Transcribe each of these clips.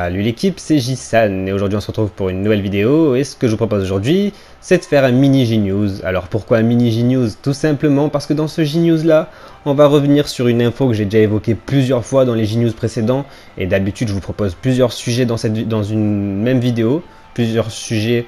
Salut l'équipe, c'est Jisan et aujourd'hui on se retrouve pour une nouvelle vidéo et ce que je vous propose aujourd'hui c'est de faire un mini G-News. Alors pourquoi un mini G-News? Tout simplement parce que dans ce G-News là on va revenir sur une info que j'ai déjà évoquée plusieurs fois dans les G-News précédents et d'habitude je vous propose plusieurs sujets dans une même vidéo, plusieurs sujets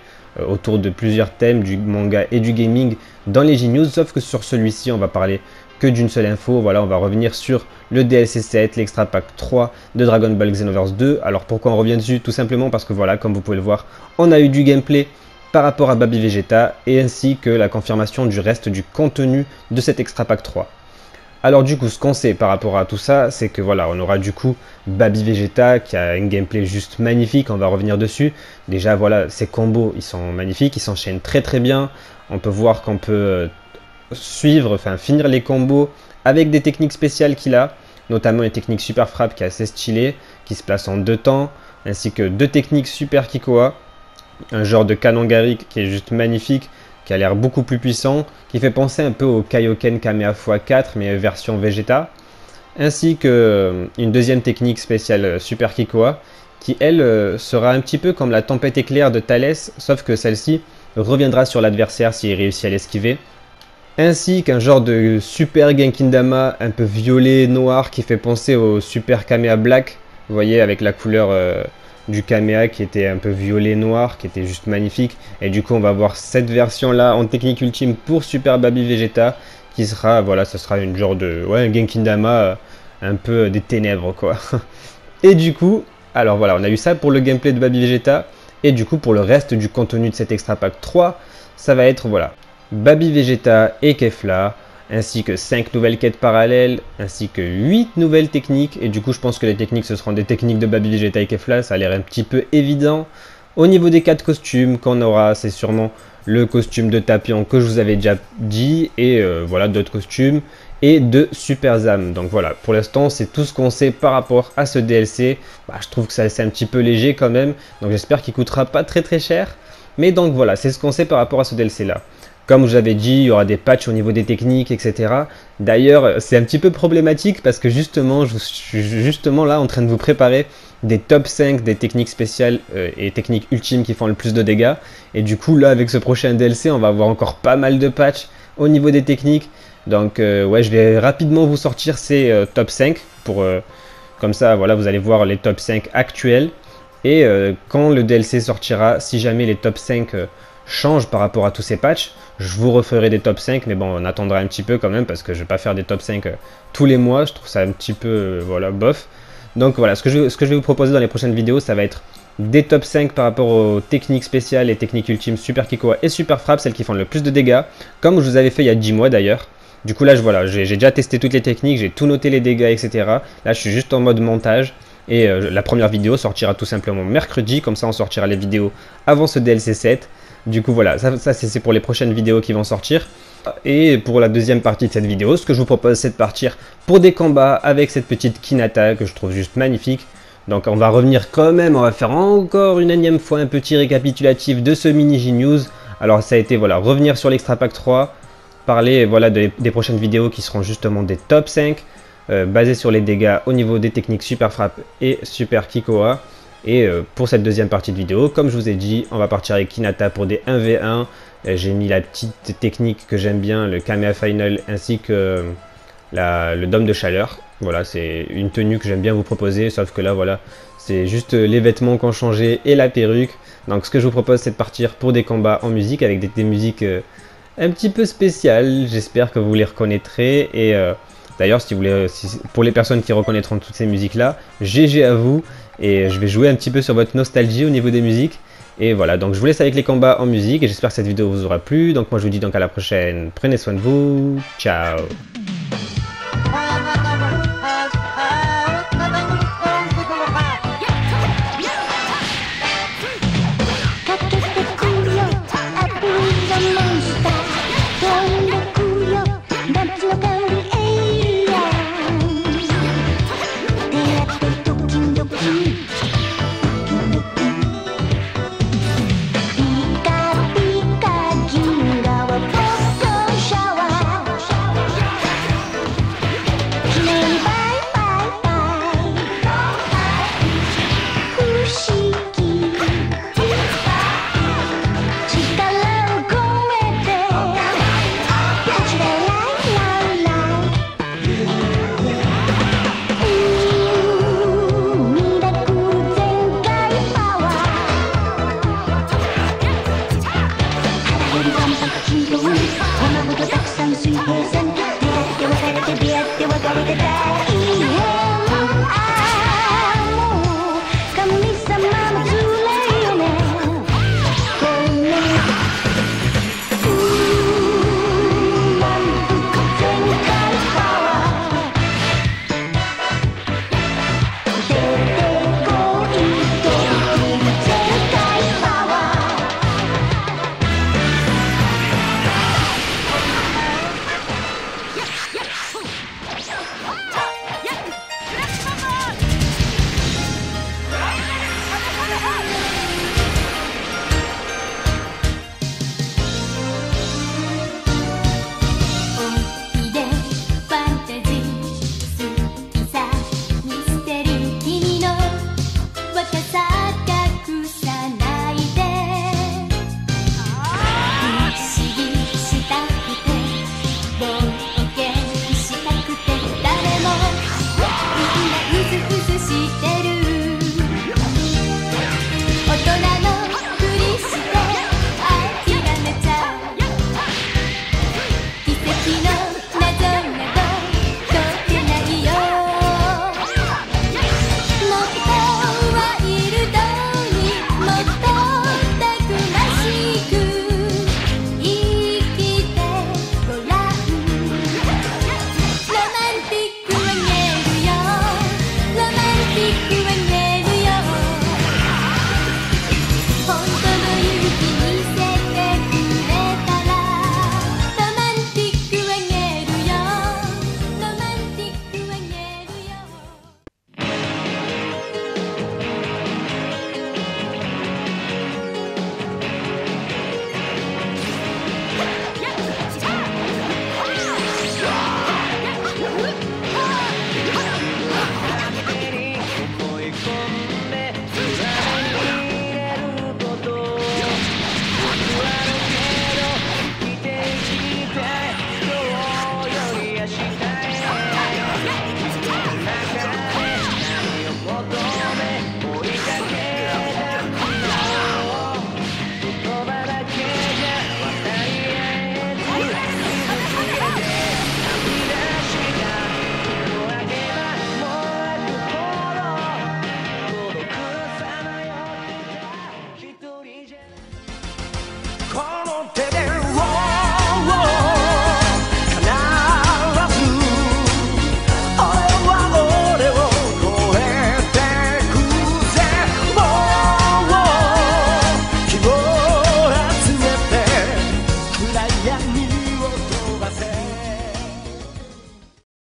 autour de plusieurs thèmes du manga et du gaming dans les G-News, sauf que sur celui-ci on va parler que d'une seule info. Voilà, on va revenir sur le DLC 7, l'extra pack 3 de Dragon Ball Xenoverse 2. Alors pourquoi on revient dessus? Tout simplement parce que voilà, comme vous pouvez le voir, on a eu du gameplay par rapport à Baby Vegeta et ainsi que la confirmation du reste du contenu de cet extra pack 3. Alors du coup, ce qu'on sait par rapport à tout ça, c'est que voilà, on aura du coup Baby Vegeta qui a une gameplay juste magnifique, on va revenir dessus. Déjà voilà, ses combos, ils sont magnifiques, ils s'enchaînent très très bien. On peut voir qu'on peut finir les combos avec des techniques spéciales qu'il a, notamment une technique super frappe qui est assez stylée, qui se place en 2 temps, ainsi que 2 techniques super Kikoa, un genre de canon Garrick qui est juste magnifique, qui a l'air beaucoup plus puissant, qui fait penser un peu au Kaioken Kamea x4 mais version Vegeta, ainsi que une deuxième technique spéciale super Kikoa, qui elle sera un petit peu comme la tempête éclair de Thalès, sauf que celle-ci reviendra sur l'adversaire s'il réussit à l'esquiver, ainsi qu'un genre de super Genkidama un peu violet noir qui fait penser au super Kamea Black, vous voyez, avec la couleur du Kamea qui était un peu violet noir, qui était juste magnifique. Et du coup on va voir cette version là en technique ultime pour Super Baby Vegeta, qui sera, voilà, ce sera une genre de, ouais, un Genkidama un peu des ténèbres quoi. Et du coup, alors voilà, on a eu ça pour le gameplay de Baby Vegeta, et du coup pour le reste du contenu de cet extra pack 3, ça va être, voilà, Baby Vegeta et Kefla, ainsi que 5 nouvelles quêtes parallèles, ainsi que 8 nouvelles techniques. Et du coup, je pense que les techniques, ce seront des techniques de Baby Vegeta et Kefla, ça a l'air un petit peu évident. Au niveau des 4 costumes qu'on aura, c'est sûrement le costume de Tapion que je vous avais déjà dit, et voilà, d'autres costumes, et de Super Zam. Donc voilà, pour l'instant, c'est tout ce qu'on sait par rapport à ce DLC. Je trouve que c'est un petit peu léger quand même, donc j'espère qu'il coûtera pas très très cher. Mais donc voilà, c'est ce qu'on sait par rapport à ce DLC là. Comme je vous avais dit, il y aura des patchs au niveau des techniques, etc. D'ailleurs, c'est un petit peu problématique parce que justement, je suis justement là en train de vous préparer des top 5 des techniques spéciales et techniques ultimes qui font le plus de dégâts. Et du coup, là, avec ce prochain DLC, on va avoir encore pas mal de patchs au niveau des techniques. Donc, ouais, je vais rapidement vous sortir ces top 5 pour, comme ça, voilà, vous allez voir les top 5 actuels. Et quand le DLC sortira, si jamais les top 5 change par rapport à tous ces patchs, je vous referai des top 5, mais bon, on attendra un petit peu quand même parce que je vais pas faire des top 5 tous les mois, je trouve ça un petit peu voilà, bof. Donc voilà, ce que je vais vous proposer dans les prochaines vidéos, ça va être des top 5 par rapport aux techniques spéciales et techniques ultimes Super Kikoa et Super Frappe, celles qui font le plus de dégâts, comme je vous avais fait il y a 10 mois d'ailleurs. Du coup là, voilà, j'ai déjà testé toutes les techniques, j'ai tout noté les dégâts, etc. Là, je suis juste en mode montage. Et la première vidéo sortira tout simplement mercredi, comme ça on sortira les vidéos avant ce DLC 7. Du coup voilà, ça c'est pour les prochaines vidéos qui vont sortir. Et pour la deuxième partie de cette vidéo, ce que je vous propose, c'est de partir pour des combats avec cette petite Kinata que je trouve juste magnifique. Donc on va revenir quand même, on va faire encore une énième fois un petit récapitulatif de ce mini G-News. Alors ça a été, voilà, revenir sur l'extra pack 3, parler, voilà, des prochaines vidéos qui seront justement des top 5, basées sur les dégâts au niveau des techniques Super Frappe et Super Kikoa. Et pour cette deuxième partie de vidéo, comme je vous ai dit, on va partir avec Kinata pour des 1v1. J'ai mis la petite technique que j'aime bien, le Kamea Final, ainsi que le dôme de chaleur. Voilà, c'est une tenue que j'aime bien vous proposer, sauf que là, voilà, c'est juste les vêtements qui ont changé et la perruque. Donc ce que je vous propose, c'est de partir pour des combats en musique, avec des musiques un petit peu spéciales. J'espère que vous les reconnaîtrez. Et d'ailleurs, pour les personnes qui reconnaîtront toutes ces musiques-là, GG à vous. Et je vais jouer un petit peu sur votre nostalgie au niveau des musiques. Et voilà, donc je vous laisse avec les combats en musique. Et j'espère que cette vidéo vous aura plu. Donc moi je vous dis donc à la prochaine. Prenez soin de vous. Ciao. G-News.